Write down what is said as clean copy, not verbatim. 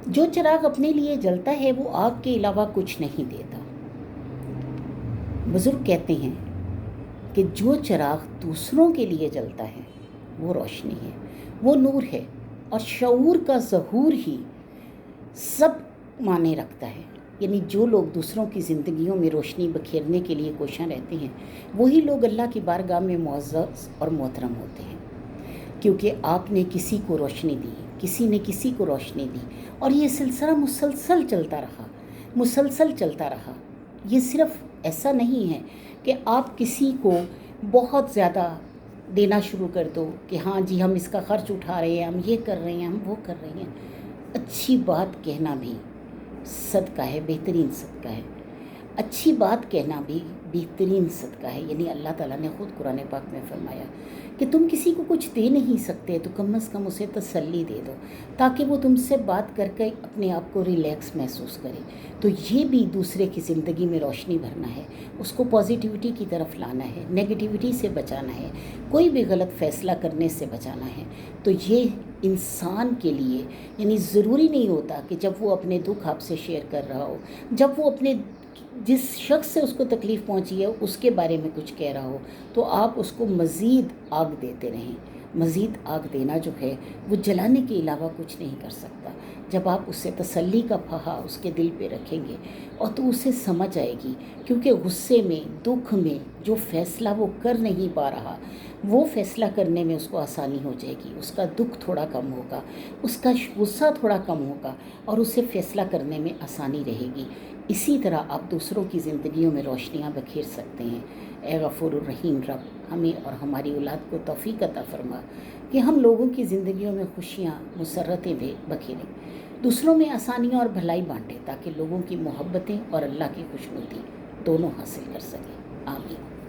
جو چراغ اپنے لیے جلتا ہے وہ آگ کے علاوہ کچھ نہیں دیتا۔ بزرگ کہتے ہیں کہ جو چراغ دوسروں کے لیے جلتا ہے وہ روشنی ہے، وہ نور ہے، اور شعور کا ظہور ہی سب معنی رکھتا ہے۔ یعنی جو لوگ دوسروں کی زندگیوں میں روشنی بکھیرنے کے لیے کوشاں رہتے ہیں وہی لوگ اللہ کی بارگاہ میں معزز اور محترم ہوتے ہیں، کیونکہ آپ نے کسی کو روشنی دی، کسی نے کسی کو روشنی دی، اور یہ سلسلہ مسلسل چلتا رہا، مسلسل چلتا رہا۔ یہ صرف ایسا نہیں ہے کہ آپ کسی کو بہت زیادہ دینا شروع کر دو کہ ہاں جی ہم اس کا خرچ اٹھا رہے ہیں، ہم یہ کر رہے ہیں، ہم وہ کر رہے ہیں۔ اچھی بات کہنا بھی صدقہ ہے، بہترین صدقہ ہے۔ اچھی بات کہنا بھی بہترین صدقہ ہے۔ یعنی اللہ تعالیٰ نے خود قرآن پاک میں فرمایا کہ تم کسی کو کچھ دے نہیں سکتے تو کم از کم اسے تسلی دے دو، تاکہ وہ تم سے بات کر کے اپنے آپ کو ریلیکس محسوس کرے۔ تو یہ بھی دوسرے کی زندگی میں روشنی بھرنا ہے، اس کو پازیٹیوٹی کی طرف لانا ہے، نیگیٹیوٹی سے بچانا ہے، کوئی بھی غلط فیصلہ کرنے سے بچانا ہے۔ تو یہ انسان کے لیے، یعنی ضروری نہیں ہوتا کہ جب وہ اپنے دکھ آپ سے شیئر کر رہا ہو، جب وہ اپنے جس شخص سے اس کو تکلیف پہنچی ہے اس کے بارے میں کچھ کہہ رہا ہو تو آپ اس کو مزید آگ دیتے رہیں۔ مزید آگ دینا جو ہے وہ جلانے کے علاوہ کچھ نہیں کر سکتا۔ جب آپ اس سے تسلی کا پھہا اس کے دل پہ رکھیں گے اور تو اسے سمجھ آئے گی، کیونکہ غصے میں، دکھ میں جو فیصلہ وہ کر نہیں پا رہا وہ فیصلہ کرنے میں اس کو آسانی ہو جائے گی، اس کا دکھ تھوڑا کم ہوگا، اس کا غصہ تھوڑا کم ہوگا، اور اسے فیصلہ کرنے میں آسانی رہے گی۔ اسی طرح آپ دوسروں کی زندگیوں میں روشنیاں بکھیر سکتے ہیں۔ اے غفور الرحیم رب، ہمیں اور ہماری اولاد کو توفیق عطا فرما کہ ہم لوگوں کی زندگیوں میں خوشیاں، مسرتیں بکھیریں، دوسروں میں آسانیاں اور بھلائی بانٹیں، تاکہ لوگوں کی محبتیں اور اللہ کی خوشنودی دونوں حاصل کر سکیں۔ آمین۔